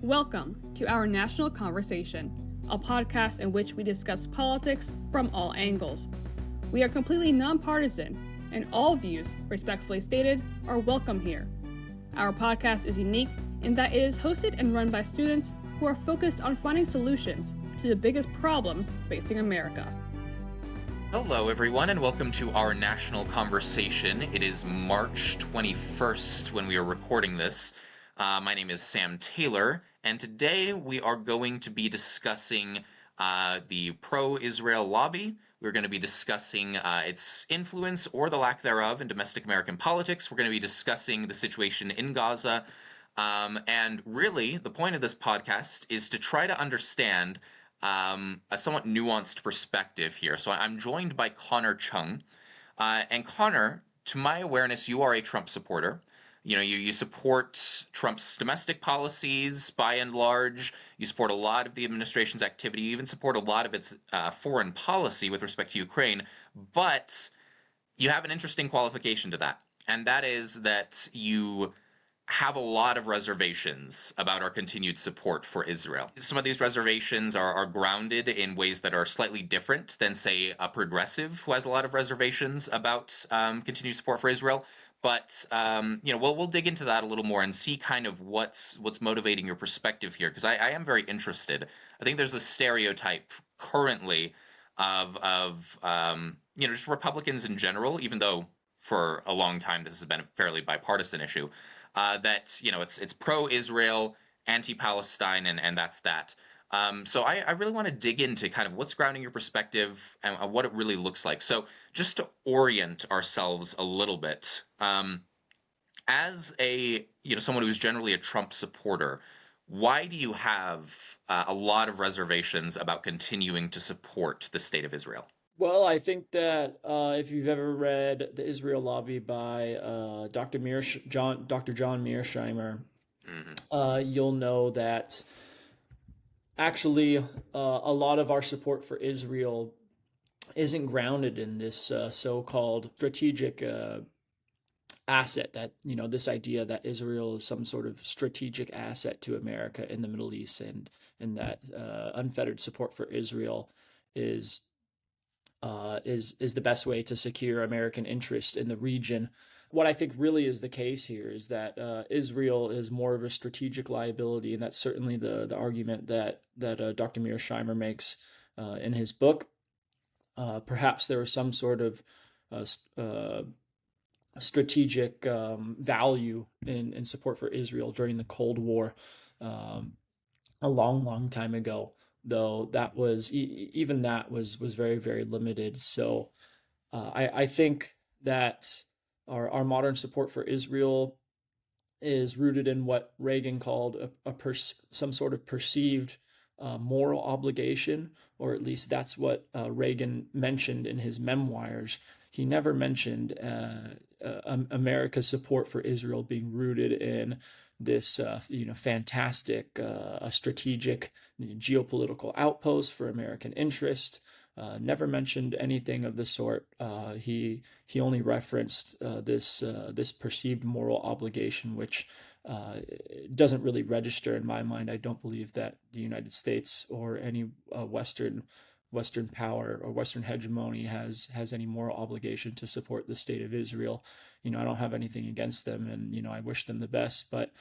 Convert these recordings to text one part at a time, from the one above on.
Welcome to our National Conversation, a podcast in which we discuss politics from all angles. We are completely nonpartisan, and all views, respectfully stated, are welcome here. Our podcast is unique in that it is hosted and run by students who are focused on finding solutions to the biggest problems facing America. Hello, everyone, and welcome to our National Conversation. It is March 21st when we are recording this. My name is Sam Taylor, and today we are going to be discussing the pro-Israel lobby. We're going to be discussing its influence or the lack thereof in domestic American politics. We're going to be discussing the situation in Gaza. And really, the point of this podcast is to try to understand a somewhat nuanced perspective here. So I'm joined by Chung. And Connor, to my awareness, you are a Trump supporter. You support Trump's domestic policies by and large. You support a lot of the administration's activity. You even support a lot of its foreign policy with respect to Ukraine. But you have an interesting qualification to that, and that is that you have a lot of reservations about our continued support for Israel. Some of these reservations are grounded in ways that are slightly different than, say, a progressive who has a lot of reservations about continued support for Israel. But we'll dig into that a little more and see kind of what's motivating your perspective here, because I am very interested. I think there's a stereotype currently of just Republicans in general, even though for a long time this has been a fairly bipartisan issue. That it's pro-Israel, anti-Palestine, and that's that. So I really want to dig into kind of what's grounding your perspective and what it really looks like. So just to orient ourselves a little bit, as someone who's generally a Trump supporter, why do you have a lot of reservations about continuing to support the state of Israel? Well, I think that if you've ever read The Israel Lobby by Dr. John Mearsheimer, Mm-hmm. you'll know that actually a lot of our support for Israel isn't grounded in this so-called strategic asset, that this idea that Israel is some sort of strategic asset to America in the Middle East, and that unfettered support for Israel is the best way to secure American interest in the region. What I think really is the case here is that Israel is more of a strategic liability, and that's certainly the argument that Dr. Mearsheimer makes in his book. Perhaps there was some sort of strategic value in support for Israel during the Cold War a long time ago, though that was even that was very, very limited. So I think that our modern support for Israel is rooted in what Reagan called some sort of perceived moral obligation, or at least that's what Reagan mentioned in his memoirs. He never mentioned America's support for Israel being rooted in this fantastic strategic geopolitical outpost for American interest. Never mentioned anything of the sort. He only referenced this perceived moral obligation, which doesn't really register in my mind. I don't believe that the United States or any Western power or Western hegemony has any moral obligation to support the state of Israel. I don't have anything against them, and I wish them the best, but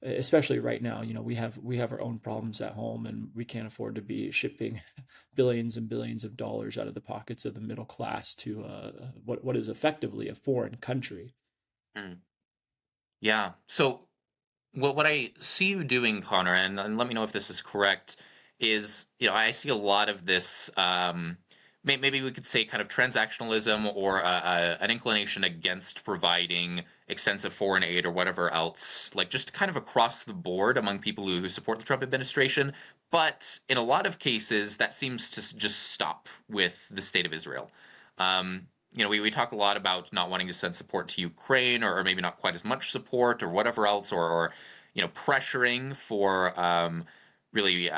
especially right now, we have our own problems at home, and we can't afford to be shipping billions and billions of dollars out of the pockets of the middle class to what is effectively a foreign country. Mm. Yeah. So what I see you doing, Connor, and let me know if this is correct, is I see a lot of this. Maybe we could say kind of transactionalism, or an inclination against providing extensive foreign aid or whatever else, like just kind of across the board among people who support the Trump administration. But in a lot of cases, that seems to just stop with the state of Israel. We talk a lot about not wanting to send support to Ukraine, or maybe not quite as much support or whatever else, or pressuring for really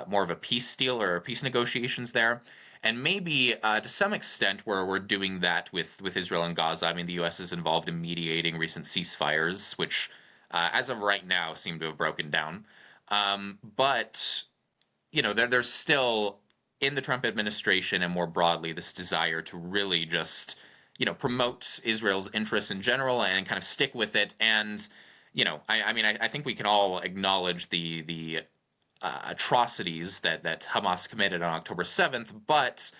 more of a peace deal or peace negotiations there. And maybe to some extent we're doing that with Israel and Gaza. I mean, the U.S. is involved in mediating recent ceasefires, which as of right now, seem to have broken down. But there's still in the Trump administration and more broadly this desire to really just, promote Israel's interests in general and kind of stick with it. And, I think we can all acknowledge the atrocities that Hamas committed on October 7th, but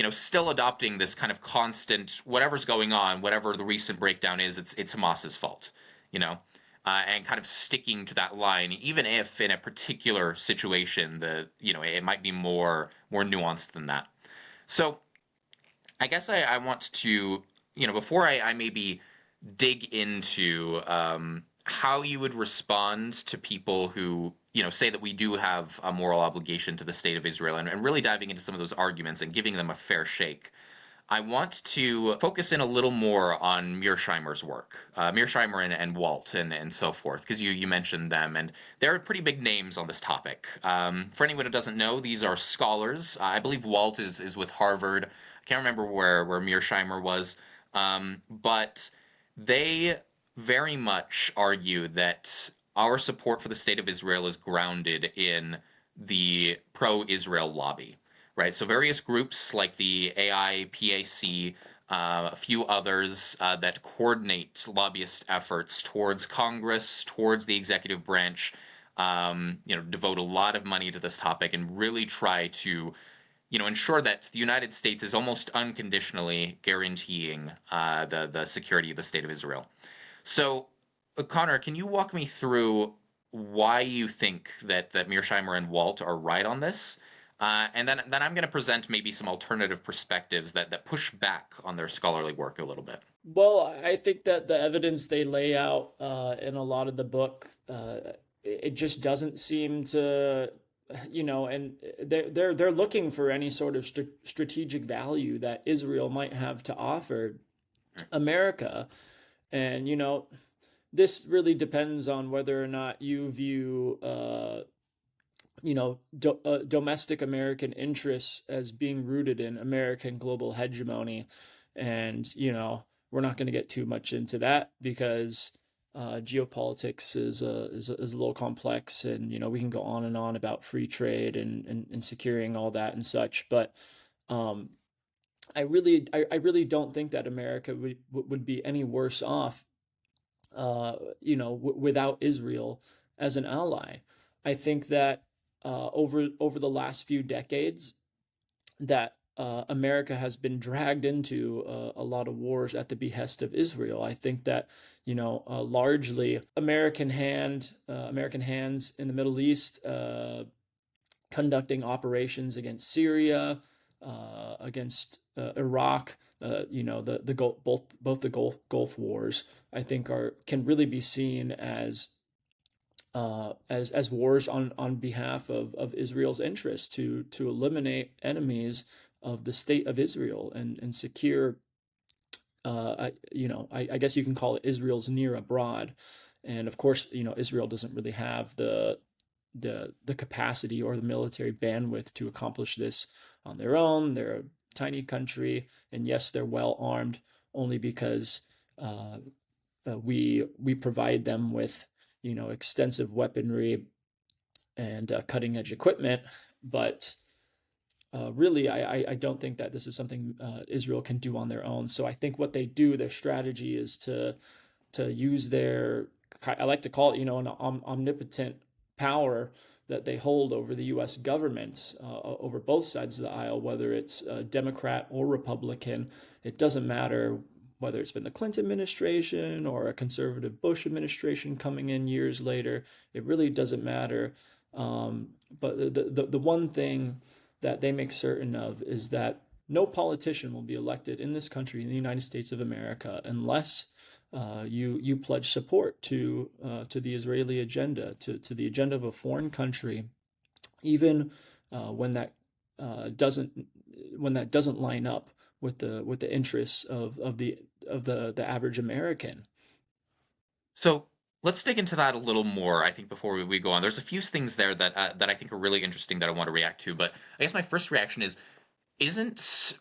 still adopting this kind of constant whatever's going on, whatever the recent breakdown is, it's Hamas's fault, you know, and kind of sticking to that line, even if in a particular situation it might be more nuanced than that. So I guess I want to before I maybe dig into how you would respond to people who say that we do have a moral obligation to the state of Israel, and really diving into some of those arguments and giving them a fair shake. I want to focus in a little more on Mearsheimer's work, Mearsheimer and Walt and so forth, because you mentioned them, and they're pretty big names on this topic. For anyone who doesn't know, these are scholars. I believe Walt is with Harvard. I can't remember where Mearsheimer was, but they very much argue that our support for the state of Israel is grounded in the pro-Israel lobby, right? So various groups like the AIPAC, a few others that coordinate lobbyist efforts towards Congress, towards the executive branch, devote a lot of money to this topic and really try to ensure that the United States is almost unconditionally guaranteeing the security of the state of Israel. So, Connor, can you walk me through why you think that Mearsheimer and Walt are right on this? And then I'm going to present maybe some alternative perspectives that push back on their scholarly work a little bit. Well, I think that the evidence they lay out in a lot of the book, it just doesn't seem to, and they're looking for any sort of strategic value that Israel might have to offer America. And, this really depends on whether or not you view, domestic American interests as being rooted in American global hegemony. And, we're not going to get too much into that because geopolitics is a little complex, and we can go on and on about free trade and securing all that and such. But um, I really don't think that America would be any worse off, without Israel as an ally. I think that over the last few decades, that America has been dragged into a lot of wars at the behest of Israel. I think that largely American hands in the Middle East, conducting operations against Syria, against Iraq, the both the Gulf wars, I think can really be seen as wars on behalf of Israel's interests to eliminate enemies of the state of Israel and secure, I guess you can call it Israel's near abroad. And of course, Israel doesn't really have the capacity or the military bandwidth to accomplish this on their own. They're a tiny country, and yes, they're well armed only because we provide them with extensive weaponry and cutting edge equipment. But really, I don't think that this is something Israel can do on their own. So I think what they do, their strategy is to use their, I like to call it, an omnipotent power that they hold over the U.S. government, over both sides of the aisle, whether it's Democrat or Republican. It doesn't matter whether it's been the Clinton administration or a conservative Bush administration coming in years later. It really doesn't matter. But the one thing that they make certain of is that no politician will be elected in this country, in the United States of America, unless you pledge support to the Israeli agenda, to the agenda of a foreign country, even when that doesn't line up with the interests of the average American. So let's dig into that a little more, I think, before we go on. There's a few things there that I think are really interesting that I want to react to. But I guess my first reaction isn't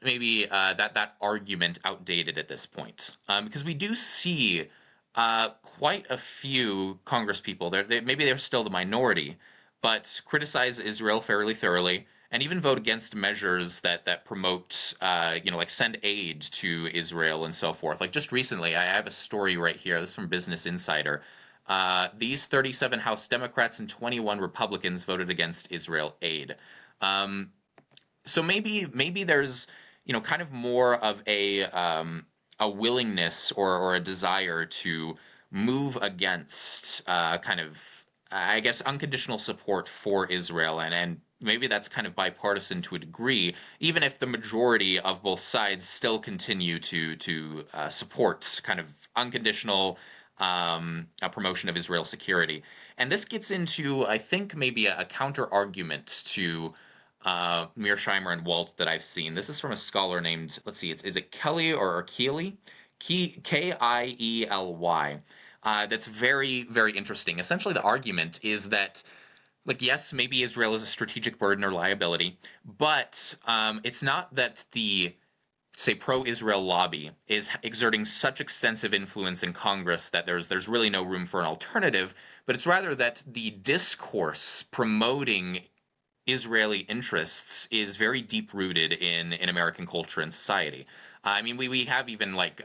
maybe that argument outdated at this point? Because we do see quite a few Congresspeople, maybe they're still the minority, but criticize Israel fairly thoroughly, and even vote against measures that promote, like send aid to Israel and so forth. Like just recently, I have a story right here. This is from Business Insider. These 37 House Democrats and 21 Republicans voted against Israel aid. Um, so maybe there's kind of more of a willingness or a desire to move against kind of I guess unconditional support for Israel, and maybe that's kind of bipartisan to a degree, even if the majority of both sides still continue to support kind of unconditional promotion of Israel's security. And this gets into, I think, maybe a counter argument to Mearsheimer and Walt that I've seen. This is from a scholar named, let's see, is it Kelly or Keely? Kiely. That's very, very interesting. Essentially, the argument is that, like, yes, maybe Israel is a strategic burden or liability, but it's not that the say pro-Israel lobby is exerting such extensive influence in Congress that there's really no room for an alternative, but it's rather that the discourse promoting Israeli interests is very deep rooted in American culture and society. I mean, we have even like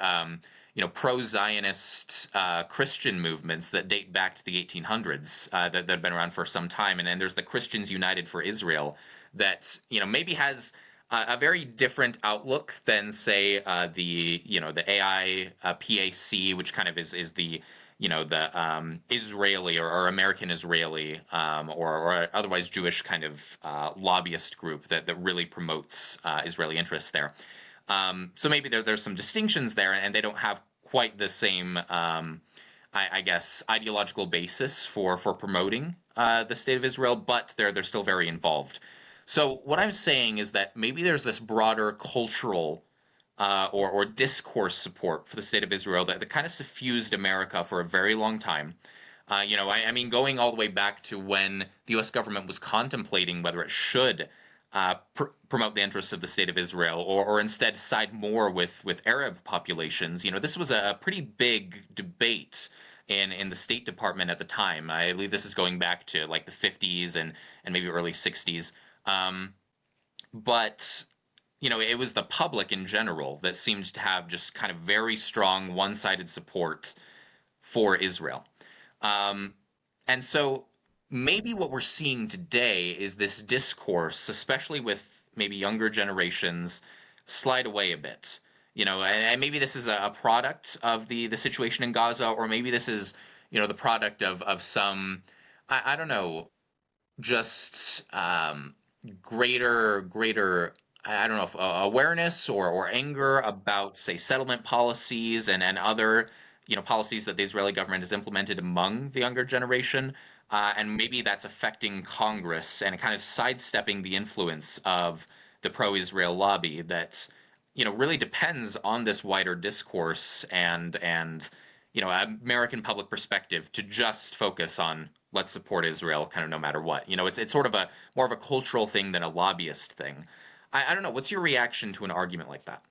pro-Zionist Christian movements that date back to the 1800s that have been around for some time, and then there's the Christians United for Israel that maybe has a very different outlook than say the AI PAC, which kind of is the the Israeli or American Israeli or otherwise Jewish kind of lobbyist group that really promotes Israeli interests there. So maybe there's some distinctions there, and they don't have quite the same, I guess, ideological basis for promoting the state of Israel, but they're still very involved. So what I'm saying is that maybe there's this broader cultural or discourse support for the state of Israel that kind of suffused America for a very long time. I mean, going all the way back to when the U.S. government was contemplating whether it should promote the interests of the state of Israel or instead side more with Arab populations. This was a pretty big debate in the State Department at the time. I believe this is going back to like the 50s and maybe early 60s. But it was the public in general that seemed to have just kind of very strong one-sided support for Israel. Um, and so maybe what we're seeing today is this discourse, especially with maybe younger generations, slide away a bit. And maybe this is a product of the situation in Gaza, or maybe this is, the product of some, I don't know, just greater I don't know if awareness or anger about say settlement policies and other policies that the Israeli government has implemented among the younger generation, and maybe that's affecting Congress and kind of sidestepping the influence of the pro-Israel lobby that really depends on this wider discourse and American public perspective to just focus on let's support Israel kind of no matter what. It's sort of a more of a cultural thing than a lobbyist thing. I don't know. What's your reaction to an argument like that?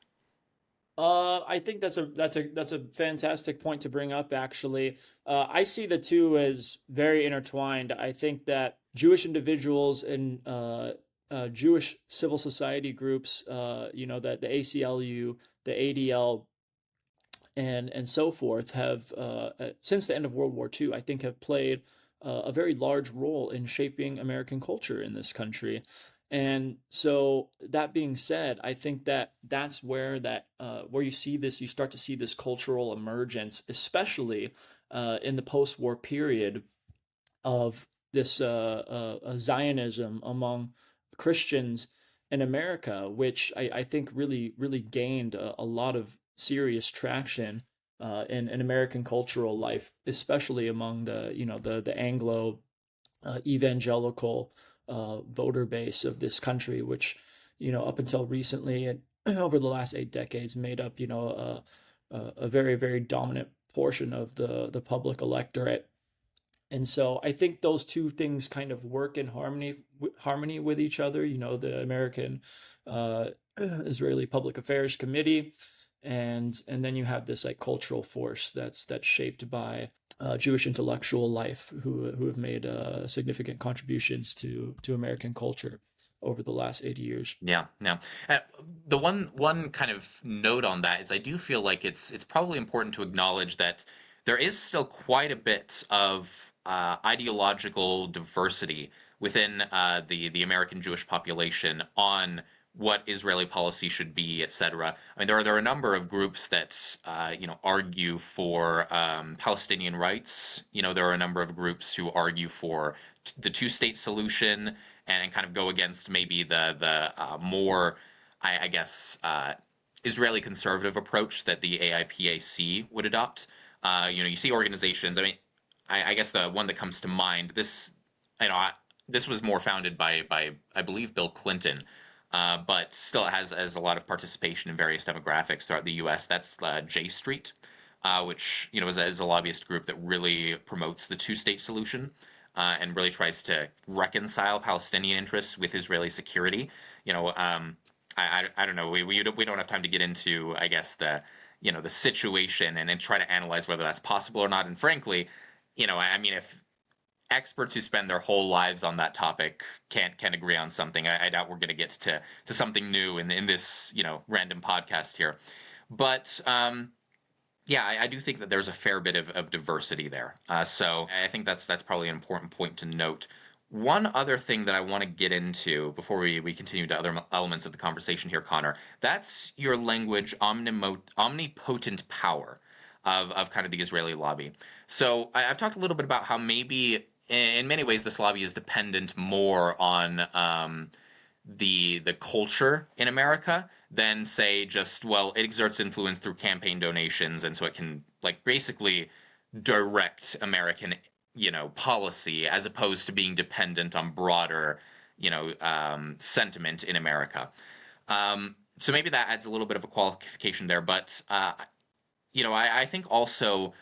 I think that's a fantastic point to bring up, actually. I see the two as very intertwined. I think that Jewish individuals and Jewish civil society groups, that the ACLU, the ADL, and so forth have since the end of World War II, I think have played a very large role in shaping American culture in this country. And so that being said, I think that that's where you start to see this cultural emergence, especially in the post-war period of this Zionism among Christians in America, which I think really gained a lot of serious traction in American cultural life, especially among the Anglo evangelical voter base of this country, which up until recently and over the last 8 decades made up a very very dominant portion of the public electorate. And so I think those two things kind of work in harmony with each other. The American uh, Israeli Public Affairs Committee and then you have this like cultural force that's shaped by Jewish intellectual life who have made significant contributions to American culture over the last 80 years. Yeah, yeah. Uh, the one kind of note on that is I do feel like it's probably important to acknowledge that there is still quite a bit of ideological diversity within the American Jewish population on what Israeli policy should be, etc. I mean, there are a number of groups that argue for Palestinian rights. There are a number of groups who argue for the two-state solution and kind of go against maybe the more, I guess, Israeli conservative approach that the AIPAC would adopt. You see organizations. I mean, I guess the one that comes to mind. You know, I, this was more founded by I believe Bill Clinton, but still has a lot of participation in various demographics throughout the U.S. That's J Street, which is a lobbyist group that really promotes the two-state solution and really tries to reconcile Palestinian interests with Israeli security. You know, I don't know. We don't have time to get into, I guess, the situation and try to analyze whether that's possible or not. And frankly, I mean, if experts who spend their whole lives on that topic can't agree on something, I doubt we're going to get to something new in this random podcast here. But yeah, I do think that there's a fair bit of diversity there. So I think that's probably an important point to note. One other thing that I want to get into before we continue to other elements of the conversation here, Connor, that's your language omnipotent power of kind of the Israeli lobby. So I've talked a little bit about how maybe in many ways this lobby is dependent more on the culture in America than say just, well, it exerts influence through campaign donations, and so it can like basically direct American policy as opposed to being dependent on broader sentiment in America. So maybe that adds a little bit of a qualification there, but I think also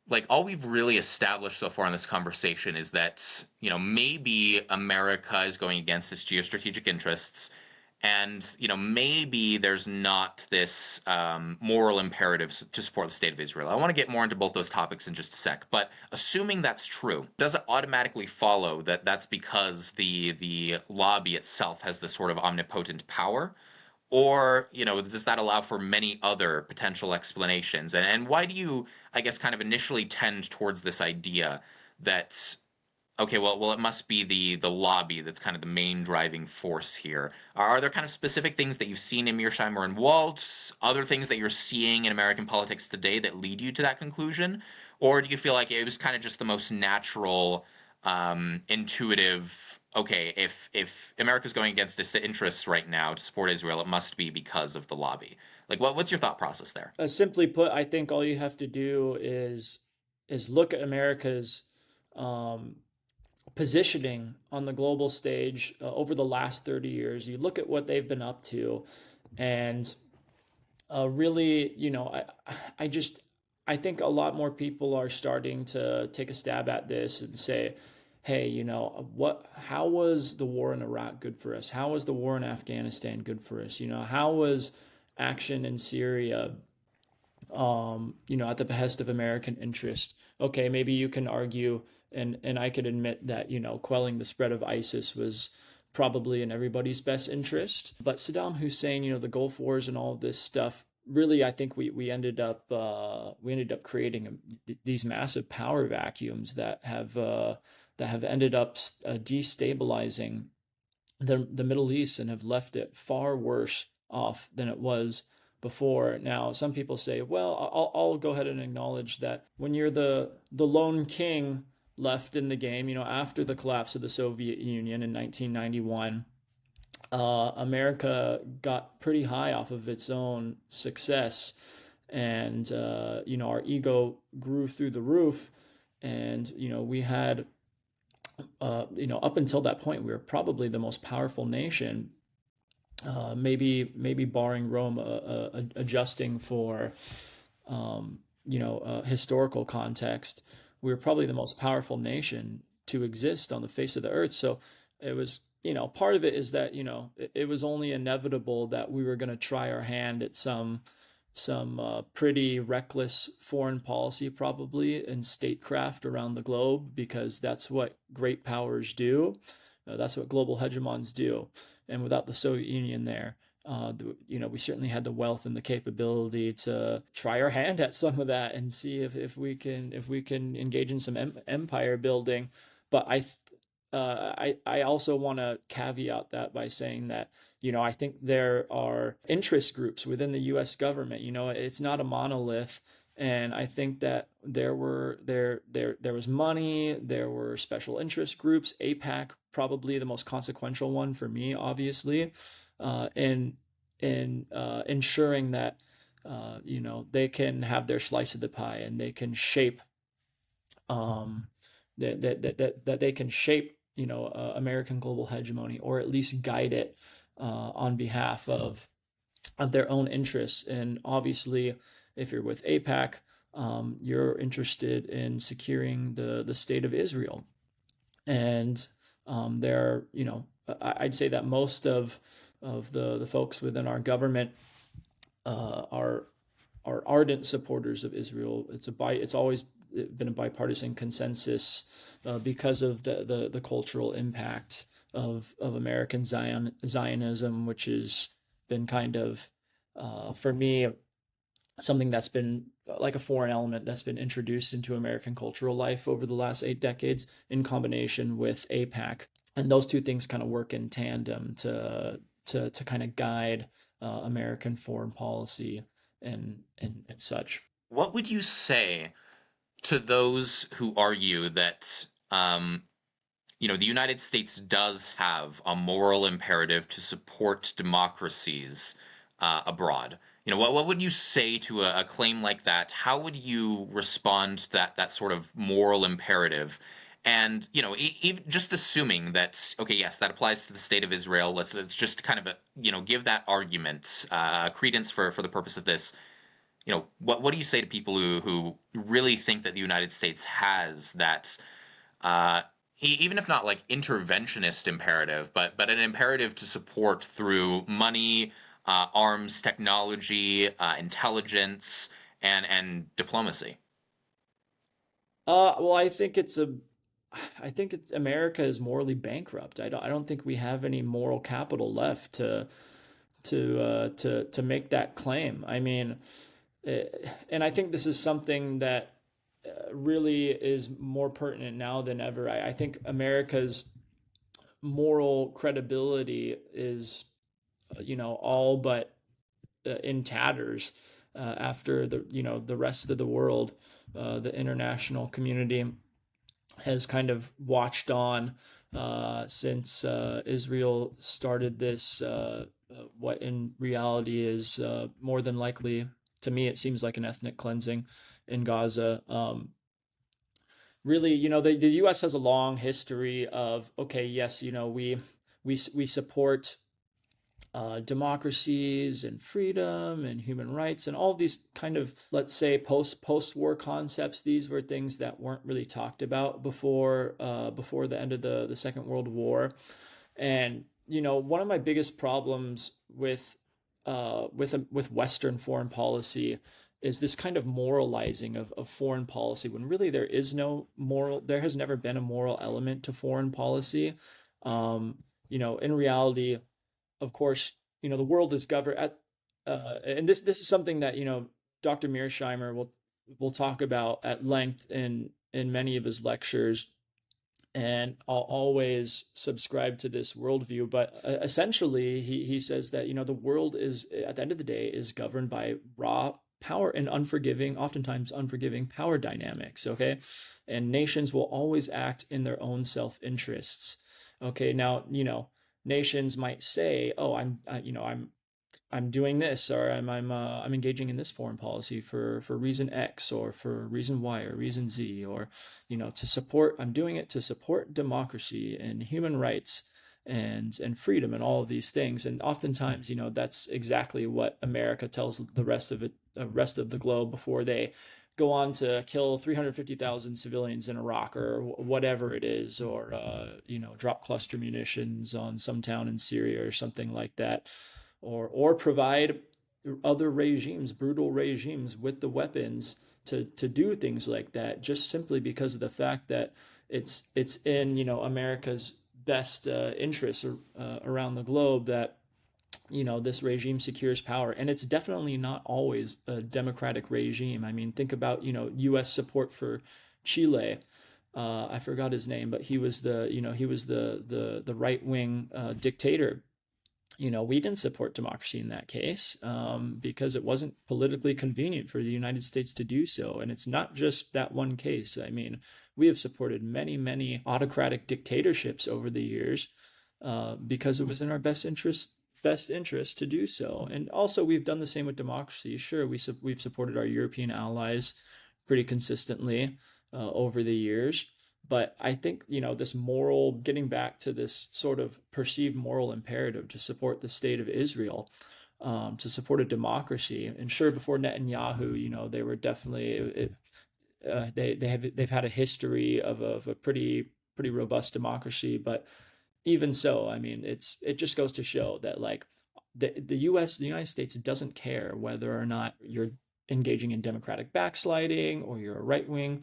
like all we've really established so far in this conversation is that maybe America is going against its geostrategic interests, and maybe there's not this moral imperative to support the state of Israel. I want to get more into both those topics in just a sec, but assuming that's true, does it automatically follow that that's because the lobby itself has this sort of omnipotent power? Or, does that allow for many other potential explanations? And why do you, I guess, kind of initially tend towards this idea that, okay, well, it must be the lobby that's kind of the main driving force here? Are there kind of specific things that you've seen in Mearsheimer and Waltz, other things that you're seeing in American politics today that lead you to that conclusion? Or do you feel like it was kind of just the most natural, intuitive, okay, if America's going against its interests right now to support Israel, it must be because of the lobby? Like, what's your thought process there? Simply put, I think all you have to do is look at America's um, positioning on the global stage over the last 30 years. You look at what they've been up to, and really, I just I think a lot more people are starting to take a stab at this and say, hey, how was the war in Iraq good for us? How was the war in Afghanistan good for us? How was action in Syria at the behest of American interest? Okay, maybe you can argue, and I could admit that, quelling the spread of ISIS was probably in everybody's best interest. But Saddam Hussein, the Gulf Wars and all of this stuff, really, I think we ended up creating these massive power vacuums that have ended up destabilizing the Middle East and have left it far worse off than it was before. Now, some people say, well, I'll go ahead and acknowledge that when you're the lone king left in the game, after the collapse of the Soviet Union in 1991, America got pretty high off of its own success, and our ego grew through the roof, and we had up until that point, we were probably the most powerful nation, maybe barring Rome, adjusting for historical context. We were probably the most powerful nation to exist on the face of the earth. So it was, part of it is that it was only inevitable that we were going to try our hand at some pretty reckless foreign policy probably and statecraft around the globe, because that's what great powers do. That's what global hegemons do. And without the Soviet Union there, we certainly had the wealth and the capability to try our hand at some of that and see if we can engage in some empire building. But I also want to caveat that by saying that, I think there are interest groups within the U.S. government. It's not a monolith, and I think that there was money, there were special interest groups. APAC probably the most consequential one for me, obviously, in ensuring that they can have their slice of the pie, and they can shape um, that they can shape American global hegemony, or at least guide it on behalf of their own interests. And obviously, if you're with APAC, you're interested in securing the state of Israel. And there, I'd say that most of the folks within our government are ardent supporters of Israel. It's always been a bipartisan consensus because of the cultural impact of American Zionism, which has been kind of for me something that's been like a foreign element that's been introduced into American cultural life over the last 8 decades, in combination with APAC. And those two things kind of work in tandem to kind of guide American foreign policy and such. What would you say to those who argue that the United States does have a moral imperative to support democracies abroad? What would you say to a claim like that? How would you respond to that sort of moral imperative? And even just assuming that, okay, yes, that applies to the state of Israel. Let's just kind of give that argument credence for the purpose of this. What do you say to people who really think that the United States has that uh, even if not like interventionist imperative, but an imperative to support through money, arms, technology, intelligence, and diplomacy? Well, I think it's America is morally bankrupt. I don't think we have any moral capital left to make that claim. I mean, eh, and I think this is something that really is more pertinent now than ever. I think America's moral credibility is, all but in tatters after the rest of the world, the international community has kind of watched on since Israel started this, what in reality is more than likely, to me, it seems like an ethnic cleansing in Gaza. Really, the U.S. has a long history of, okay, yes, we support democracies and freedom and human rights and all these kind of, let's say, post war concepts. These were things that weren't really talked about before the end of the Second World War. And one of my biggest problems with Western foreign policy is this kind of moralizing of foreign policy, when really there has never been a moral element to foreign policy. In reality, of course, the world is governed and this is something that Dr. Mearsheimer will talk about at length in many of his lectures, and I'll always subscribe to this worldview. But essentially, he says that the world is, at the end of the day, is governed by raw power and oftentimes unforgiving power dynamics. Okay, and nations will always act in their own self interests. Okay, now nations might say, "Oh, I'm doing this, or I'm engaging in this foreign policy for reason X, or for reason Y, or reason Z, or I'm doing it to support democracy and human rights and freedom and all of these things." And oftentimes, that's exactly what America tells the rest of the globe before they go on to kill 350,000 civilians in Iraq or whatever it is, or drop cluster munitions on some town in Syria or something like that, or provide other regimes, brutal regimes with the weapons to do things like that, just simply because of the fact that it's in, America's best interests around the globe that, this regime secures power. And it's definitely not always a democratic regime. I mean, think about, US support for Chile. I forgot his name, but he was the right wing dictator. We didn't support democracy in that case, because it wasn't politically convenient for the United States to do so. And it's not just that one case. I mean, we have supported many, many autocratic dictatorships over the years, because it was in our best interest to do so. And also, we've done the same with democracy. Sure, we've supported our European allies pretty consistently over the years. But I think, this moral, getting back to this sort of perceived moral imperative to support the state of Israel, to support a democracy. And sure, before Netanyahu, they were definitely, they've had a history of a pretty robust democracy. But even so, I mean, it just goes to show that, like, the United States doesn't care whether or not you're engaging in democratic backsliding or you're a right wing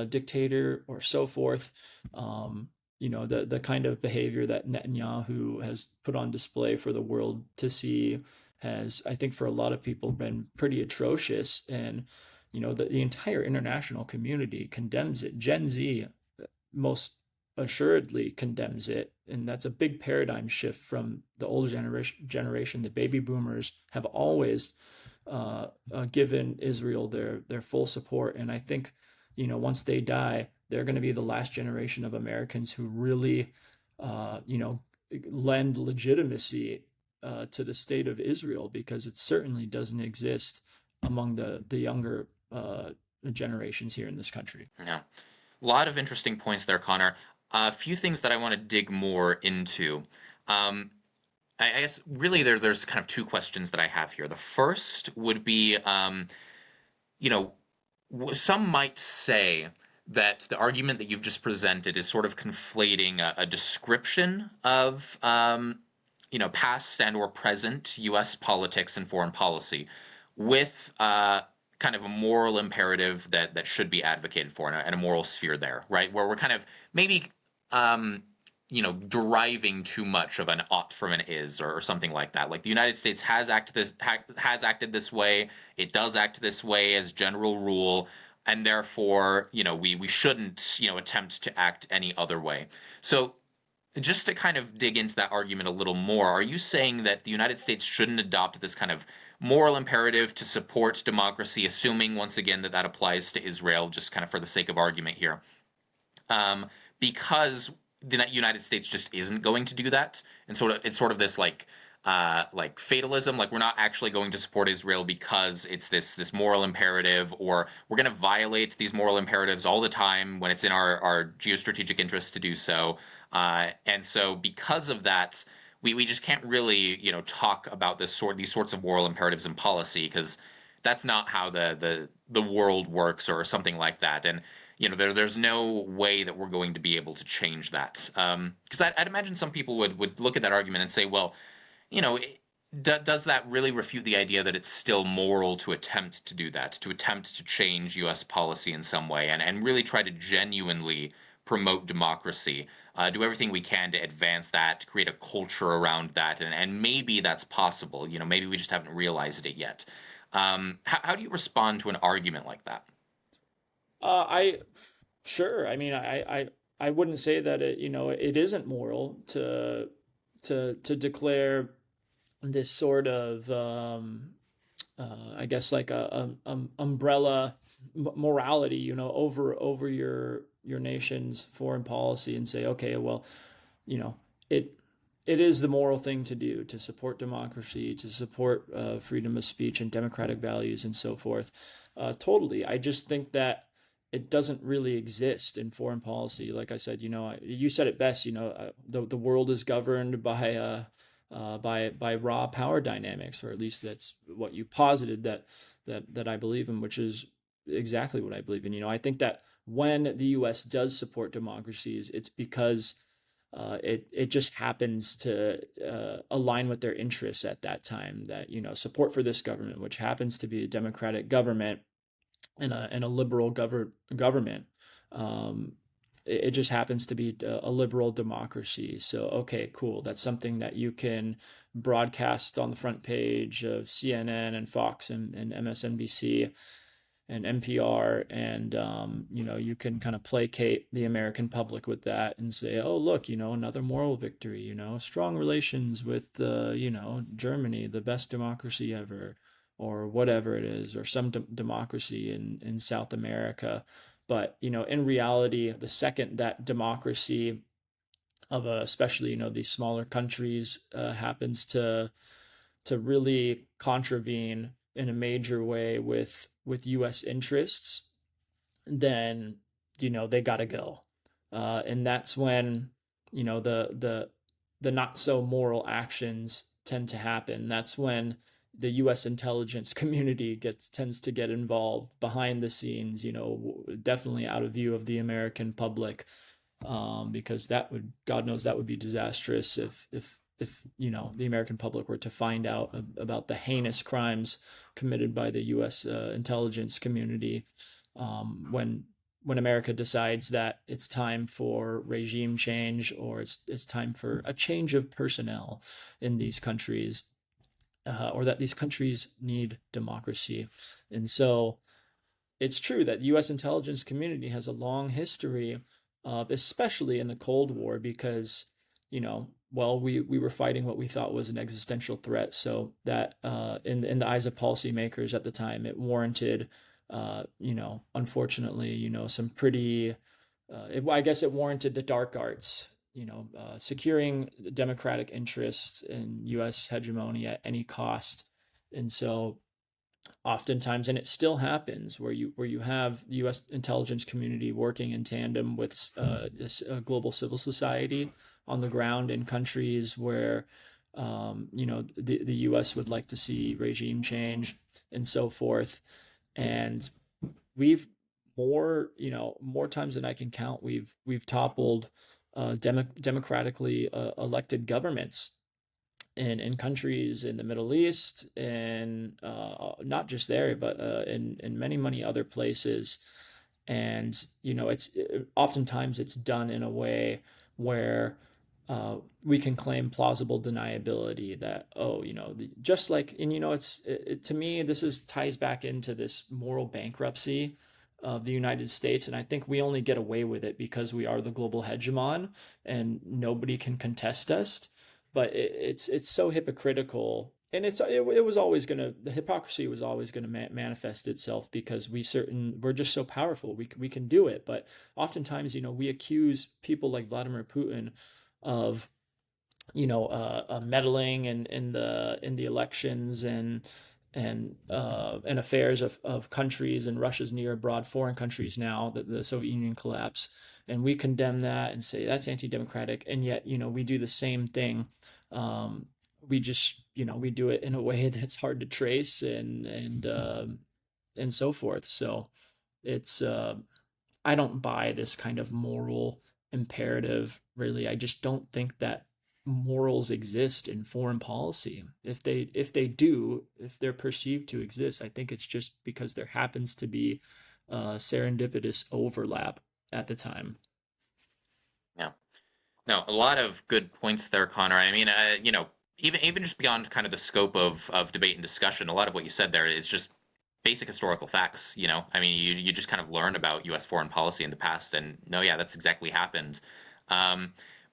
dictator or so forth. The kind of behavior that Netanyahu has put on display for the world to see has, I think, for a lot of people been pretty atrocious. And the entire international community condemns it. Gen Z most assuredly condemns it, and that's a big paradigm shift from the old generation. The baby boomers have always given Israel their full support, and I think, once they die, they're going to be the last generation of Americans who really, lend legitimacy to the state of Israel, because it certainly doesn't exist among the younger generations here in this country. Yeah. A lot of interesting points there, Connor. A few things that I want to dig more into. Um, I guess really there's kind of two questions that I have here. The first would be, you know, some might say that the argument that you've just presented is sort of conflating a description of, past and or present U.S. politics and foreign policy with kind of a moral imperative that should be advocated for, and a moral sphere there, right? Where we're kind of maybe um, deriving too much of an ought from an is, or something like that. Like the United States has acted this way. It does act this way as general rule, and therefore, we shouldn't, attempt to act any other way. So just to kind of dig into that argument a little more, are you saying that the United States shouldn't adopt this kind of moral imperative to support democracy, assuming once again that applies to Israel, just kind of for the sake of argument here, um, because the United States just isn't going to do that, and it's sort of this like fatalism, like we're not actually going to support Israel because it's this moral imperative, or we're going to violate these moral imperatives all the time when it's in our geostrategic interests to do so, and so because of that, we just can't really talk about these sorts of moral imperatives in policy, because that's not how the world works, or something like that. And there's no way that we're going to be able to change that. Because I'd imagine some people would look at that argument and say, well, does that really refute the idea that it's still moral to attempt to do that, to attempt to change U.S. policy in some way, and really try to genuinely promote democracy, do everything we can to advance that, to create a culture around that, and maybe that's possible. Maybe we just haven't realized it yet. How do you respond to an argument like that? I Sure. I mean, I wouldn't say that it isn't moral to declare this sort of I guess, like a umbrella morality, over your nation's foreign policy, and say, okay, well, you know, it it is the moral thing to do to support democracy, to support freedom of speech and democratic values and so forth. Totally. I just think that it doesn't really exist in foreign policy. Like I said, you said it best. The world is governed by raw power dynamics, or at least that's what you posited that I believe in, which is exactly what I believe in. I think that when the U.S. does support democracies, it's because It just happens to align with their interests at that time. That support for this government, which happens to be a democratic government and a liberal government. Um, it just happens to be a liberal democracy. So, okay, cool. That's something that you can broadcast on the front page of CNN and Fox and MSNBC and NPR, and you can kind of placate the American public with that and say, oh, look, another moral victory. Strong relations with Germany, the best democracy ever, or whatever it is, or some democracy in South America. But in reality, the second that democracy of especially these smaller countries happens to really contravene in a major way with U.S. interests, then they got to go, and that's when the not so moral actions tend to happen. That's when the U.S. intelligence community tends to get involved behind the scenes, definitely out of view of the American public, because God knows that would be disastrous if the American public were to find out about the heinous crimes committed by the U.S. Intelligence community, when America decides that it's time for regime change, or it's time for a change of personnel in these countries, or that these countries need democracy. And so it's true that the U.S. intelligence community has a long history of, especially in the Cold War, because, well, we were fighting what we thought was an existential threat. So that in the eyes of policymakers at the time, it warranted, unfortunately, some pretty, I guess it warranted the dark arts, securing democratic interests in U.S. hegemony at any cost. And so oftentimes, and it still happens, where you have the U.S. intelligence community working in tandem with this global civil society on the ground in countries where the U.S. would like to see regime change and so forth. And we've more times than I can count, we've toppled democratically elected governments in countries in the Middle East, and not just there, but in many other places. And it's oftentimes it's done in a way where we can claim plausible deniability that, oh, just like, and to me, ties back into this moral bankruptcy of the United States. And I think we only get away with it because we are the global hegemon and nobody can contest us. But it's so hypocritical, and it was always gonna the hypocrisy was always gonna manifest itself, because we're just so powerful, we can do it. But oftentimes, we accuse people like Vladimir Putin of meddling in the elections and affairs of countries, and Russia's near abroad foreign countries now that the Soviet Union collapsed, and we condemn that and say that's anti-democratic. And yet we do the same thing. We just we do it in a way that's hard to trace, and so forth. So it's I don't buy this kind of moral imperative, really. I just don't think that morals exist in foreign policy. If they're perceived to exist, I think it's just because there happens to be serendipitous overlap at the time. Yeah. No, a lot of good points there, Connor. I mean, even just beyond kind of the scope of debate and discussion, a lot of what you said there is just basic historical facts. I mean, you just kind of learn about U.S. foreign policy in the past, and no, yeah, that's exactly happened.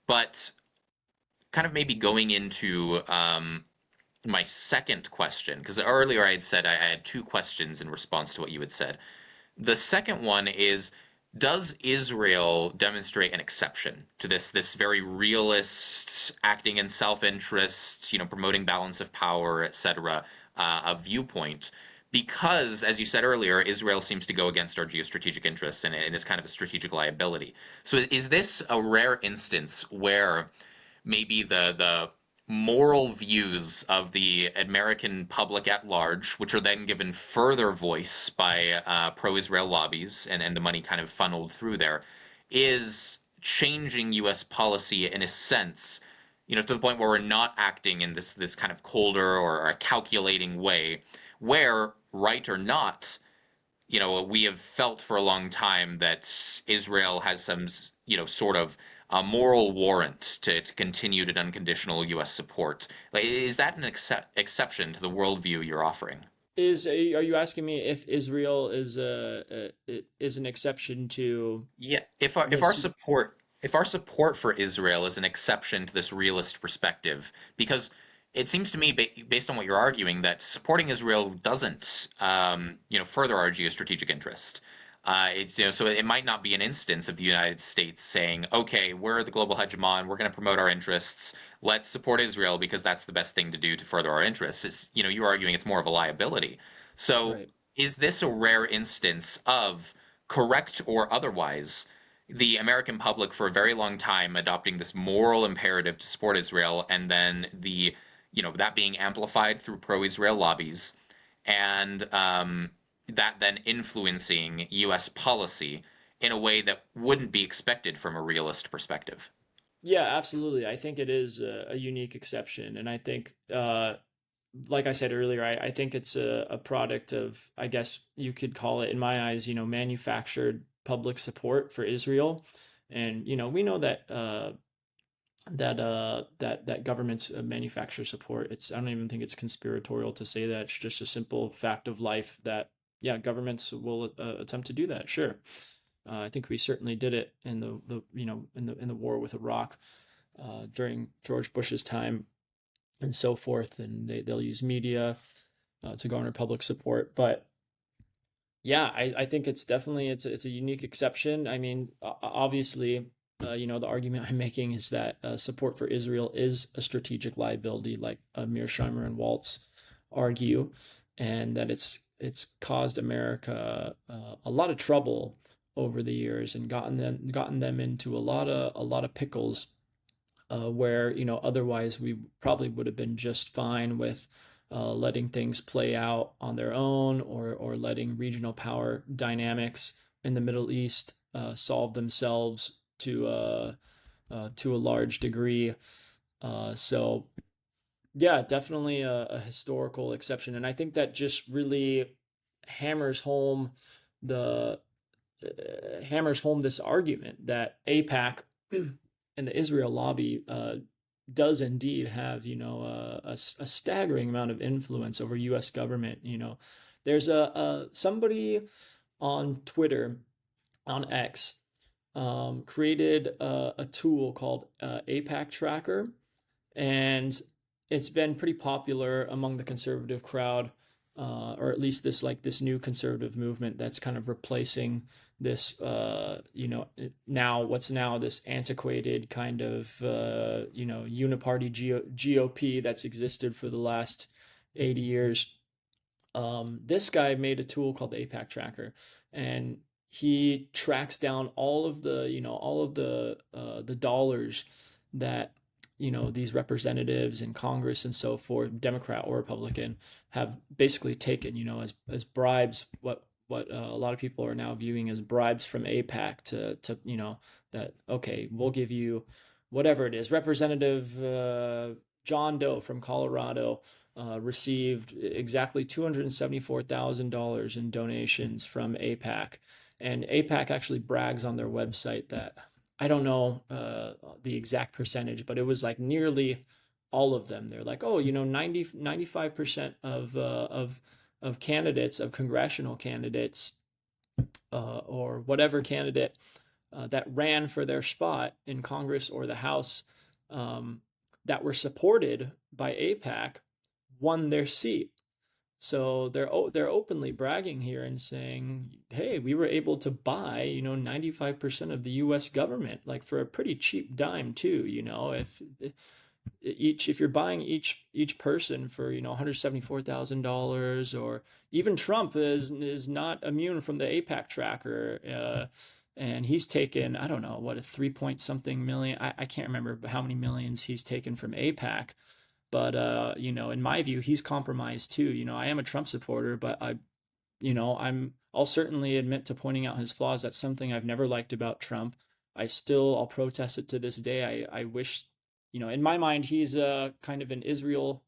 But kind of maybe going into my second question, because earlier I had said I had two questions in response to what you had said. The second one is, does Israel demonstrate an exception to this very realist, acting in self-interest, promoting balance of power, etc., a viewpoint? Because, as you said earlier, Israel seems to go against our geostrategic interests, and is kind of a strategic liability. So is this a rare instance where maybe the moral views of the American public at large, which are then given further voice by pro-Israel lobbies, and the money kind of funneled through there, is changing U.S. policy in a sense, to the point where we're not acting in this kind of colder or a calculating way, where, right or not, we have felt for a long time that Israel has some, sort of a moral warrant to continued and unconditional U.S. support. Like, is that an exception to the worldview you're offering? Are you asking me if Israel is an exception to Yeah, this? if our support for Israel is an exception to this realist perspective, because it seems to me, based on what you're arguing, that supporting Israel doesn't, further our geostrategic interest. So it might not be an instance of the United States saying, "Okay, we're the global hegemon. We're going to promote our interests. Let's support Israel because that's the best thing to do to further our interests." You're arguing it's more of a liability. So Right. is this a rare instance of, correct or otherwise, the American public for a very long time adopting this moral imperative to support Israel, and then that being amplified through pro-Israel lobbies, and that then influencing U.S. policy in a way that wouldn't be expected from a realist perspective? Yeah, absolutely. I think it is a unique exception, and I think, like I said earlier, I think it's a product of, I guess you could call it, in my eyes, manufactured public support for Israel, and we know that that governments manufacture support. I don't even think it's conspiratorial to say that. It's just a simple fact of life that, yeah, governments will attempt to do that. Sure. I think we certainly did it in the in the war with Iraq during George Bush's time and so forth, and they'll use media to garner public support. But yeah, I think it's definitely it's a unique exception. I mean, obviously, the argument I'm making is that support for Israel is a strategic liability, like Mearsheimer and Waltz argue, and that it's caused America a lot of trouble over the years and gotten them into a lot of pickles, where otherwise we probably would have been just fine with letting things play out on their own, or letting regional power dynamics in the Middle East solve themselves to a large degree. So yeah, definitely a historical exception, and I think that just really hammers home the hammers home this argument that APAC and the Israel lobby does indeed have, a staggering amount of influence over U.S. government. There's a somebody on Twitter, on X, created a tool called APAC Tracker, and it's been pretty popular among the conservative crowd, or at least this new conservative movement that's kind of replacing this, what's now this antiquated kind of, uniparty GOP that's existed for the last 80 years. This guy made a tool called the APAC Tracker, and he tracks down all of the dollars that these representatives in Congress and so forth, Democrat or Republican, have basically taken, as bribes, what a lot of people are now viewing as bribes from APAC to that, okay, we'll give you whatever it is. Representative John Doe from Colorado received exactly $274,000 in donations from APAC. And APAC actually brags on their website that, I don't know the exact percentage, but it was like nearly all of them. They're like, oh, 95% of candidates, of congressional candidates, or whatever candidate that ran for their spot in Congress or the House, that were supported by APAC, won their seat. So they're openly bragging here and saying, "Hey, we were able to buy, 95% of the U.S. government, like for a pretty cheap dime too. If you're buying each person for, $174,000, or even Trump is not immune from the APAC tracker, and he's taken, I don't know, what, a 3 point something million. I can't remember how many millions he's taken from APAC. But in my view, he's compromised too. I am a Trump supporter, but I'll certainly admit to pointing out his flaws. That's something I've never liked about Trump. I'll protest it to this day. I wish, in my mind, he's a kind of an Israel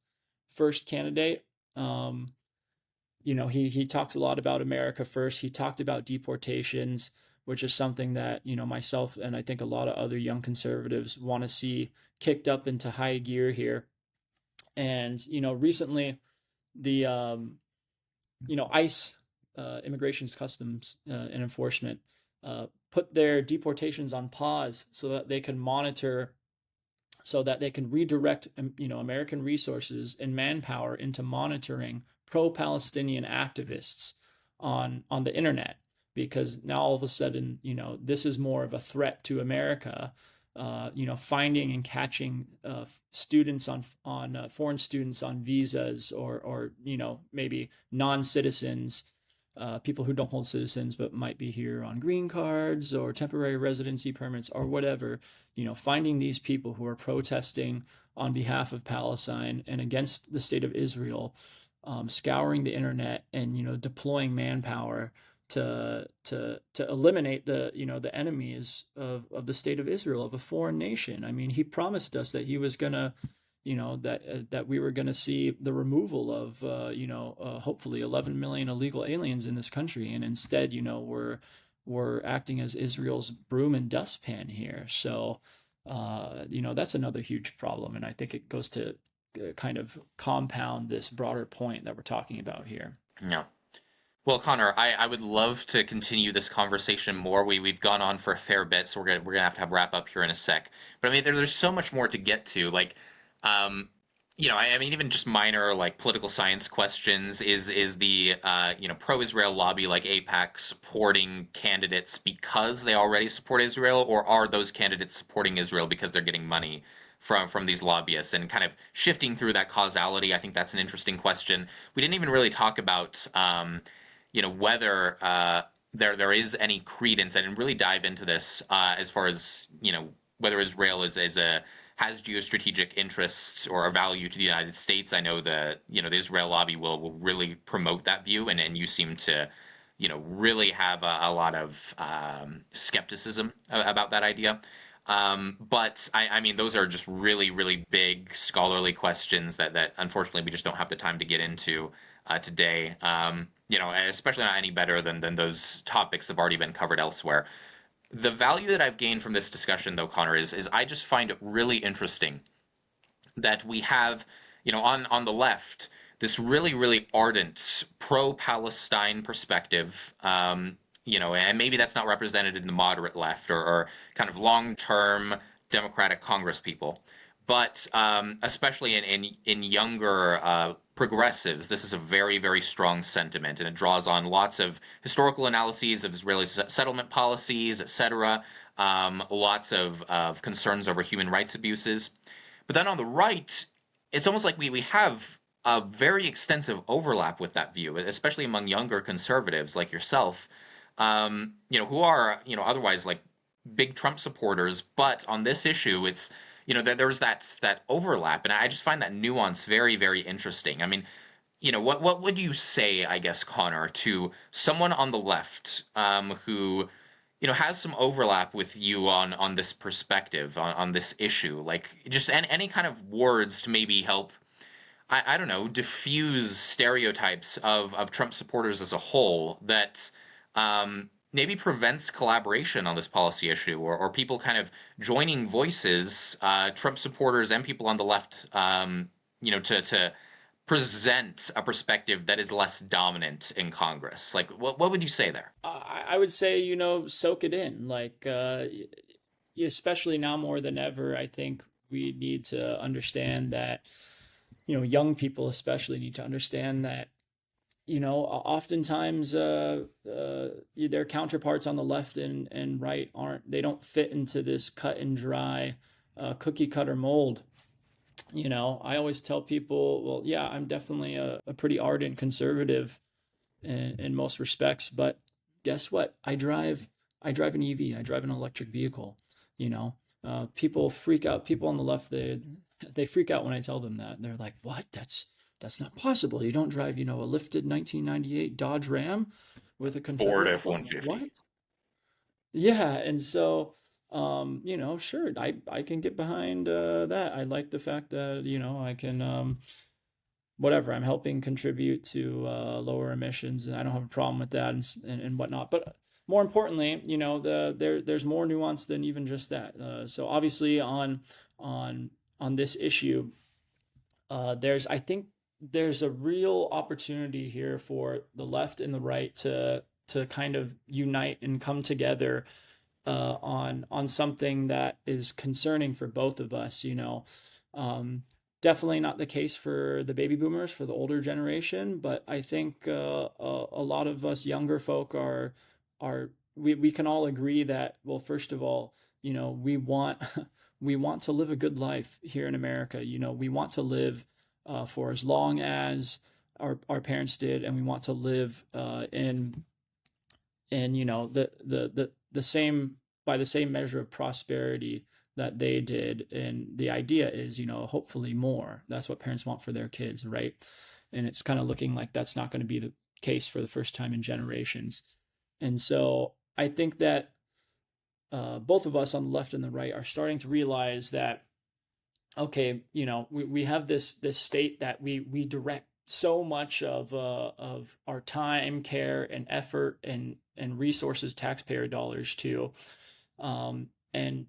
first candidate. Um, he talks a lot about America first. He talked about deportations, which is something that, myself and I think a lot of other young conservatives want to see kicked up into high gear here. And, recently the, ICE, Immigrations, Customs, and Enforcement, put their deportations on pause so that they can monitor, so that they can redirect, American resources and manpower into monitoring pro-Palestinian activists on the internet, because now all of a sudden, this is more of a threat to America. Finding and catching students on foreign students on visas, or maybe non-citizens, people who don't hold citizens but might be here on green cards or temporary residency permits or whatever. Finding these people who are protesting on behalf of Palestine and against the state of Israel, scouring the internet and deploying manpower to eliminate the enemies of the state of Israel, of a foreign nation. I mean, he promised us that he was gonna, that we were gonna see the removal of hopefully 11 million illegal aliens in this country, and instead, we're acting as Israel's broom and dustpan here. So, that's another huge problem, and I think it goes to kind of compound this broader point that we're talking about here. Yeah. Well, Connor, I would love to continue this conversation more. We've gone on for a fair bit, so we're gonna have wrap up here in a sec. But I mean, there's so much more to get to. Like, um, I mean, even just minor like political science questions. Is the pro-Israel lobby like AIPAC supporting candidates because they already support Israel, or are those candidates supporting Israel because they're getting money from these lobbyists? And kind of shifting through that causality, I think that's an interesting question. We didn't even really talk about whether there is any credence. I didn't really dive into this as far as whether Israel is a has geostrategic interests or a value to the United States. I know the Israel lobby will really promote that view, and you seem to really have a lot of skepticism about that idea. But I mean, those are just really, really big scholarly questions that unfortunately we just don't have the time to get into today. Especially not any better than those topics have already been covered elsewhere. The value that I've gained from this discussion, though, Connor, is I just find it really interesting that we have, on the left, this really, really ardent pro-Palestine perspective, and maybe that's not represented in the moderate left, or kind of long-term Democratic Congress people. But especially in younger progressives, this is a very, very strong sentiment, and it draws on lots of historical analyses of Israeli settlement policies, etc., lots of concerns over human rights abuses. But then on the right, it's almost like we have a very extensive overlap with that view, especially among younger conservatives like yourself, who are, otherwise like big Trump supporters. But on this issue, it's, there's that overlap. And I just find that nuance very, very interesting. I mean, what would you say, I guess, Connor, to someone on the left who has some overlap with you on this perspective, on this issue? Like, just any kind of words to maybe help, I don't know, diffuse stereotypes of Trump supporters as a whole that maybe prevents collaboration on this policy issue, or people kind of joining voices, Trump supporters and people on the left, to present a perspective that is less dominant in Congress. Like, what would you say there? I would say, soak it in. Like, especially now more than ever, I think we need to understand that, young people especially need to understand that, oftentimes their counterparts on the left and right they don't fit into this cut and dry cookie cutter mold. I always tell people, well, yeah, I'm definitely a pretty ardent conservative in most respects, but guess what? I drive an EV. I drive an electric vehicle. People freak out. People on the left, they freak out when I tell them that. They're like, "What? That's not possible. You don't drive, a lifted 1998 Dodge Ram with a Ford Confederate flag. What?" F-150. Yeah, and so sure, I can get behind that. I like the fact that, I can, whatever, I'm helping contribute to lower emissions, and I don't have a problem with that and whatnot. But more importantly, there's more nuance than even just that. So obviously on on this issue, I think there's a real opportunity here for the left and the right to kind of unite and come together on something that is concerning for both of us. Um, Definitely not the case for the baby boomers, for the older generation, but I think a lot of us younger folk are we can all agree that, well, first of all, we want we want to live a good life here in America. We want to live for as long as our parents did, and we want to live in the same, by the same measure of prosperity that they did. And the idea is, hopefully more. That's what parents want for their kids, right? And it's kind of looking like that's not going to be the case for the first time in generations. And so I think that both of us on the left and the right are starting to realize that, okay, we have this state that we direct so much of our time, care, and effort and resources, taxpayer dollars to, and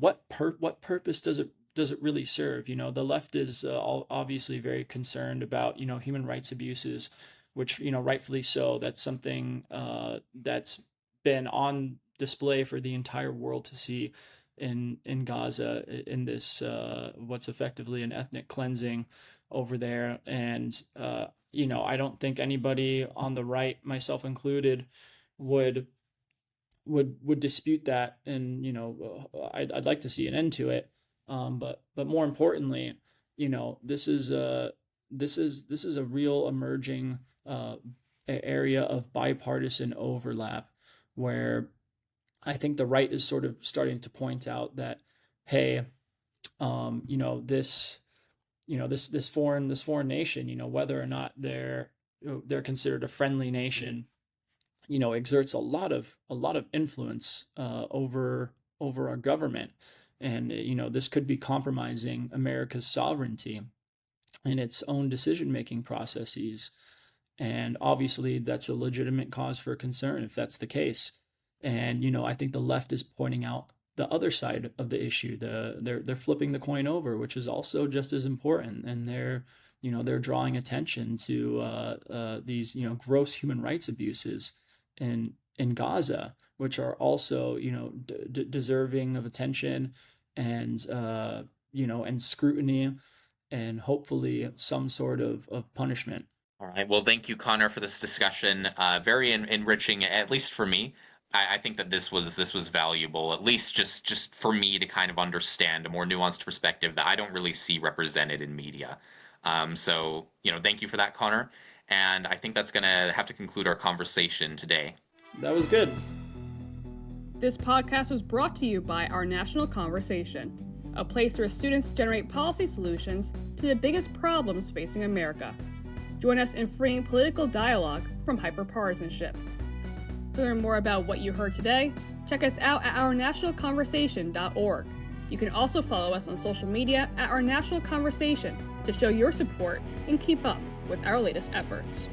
what purpose does it really serve? The left is obviously very concerned about human rights abuses, which rightfully so. That's something that's been on display for the entire world to see in Gaza, in this what's effectively an ethnic cleansing over there. And I don't think anybody on the right, myself included, would dispute that. And I'd like to see an end to it. But more importantly, this is a real emerging area of bipartisan overlap, where I think the right is sort of starting to point out that, hey, this foreign nation, whether or not they're considered a friendly nation, exerts a lot of influence over our government. And this could be compromising America's sovereignty and its own decision-making processes. And obviously that's a legitimate cause for concern if that's the case. And I think the left is pointing out the other side of the issue. They're flipping the coin over, which is also just as important. And they're drawing attention to these gross human rights abuses in Gaza, which are also deserving of attention and and scrutiny, and hopefully some sort of punishment. All right. Well, thank you, Connor, for this discussion. Very enriching, at least for me. I think that this was valuable, at least just for me to kind of understand a more nuanced perspective that I don't really see represented in media. So, thank you for that, Connor. And I think that's going to have to conclude our conversation today. That was good. This podcast was brought to you by Our National Conversation, a place where students generate policy solutions to the biggest problems facing America. Join us in freeing political dialogue from hyperpartisanship. To learn more about what you heard today, check us out at ournationalconversation.org. You can also follow us on social media at Our National Conversation to show your support and keep up with our latest efforts.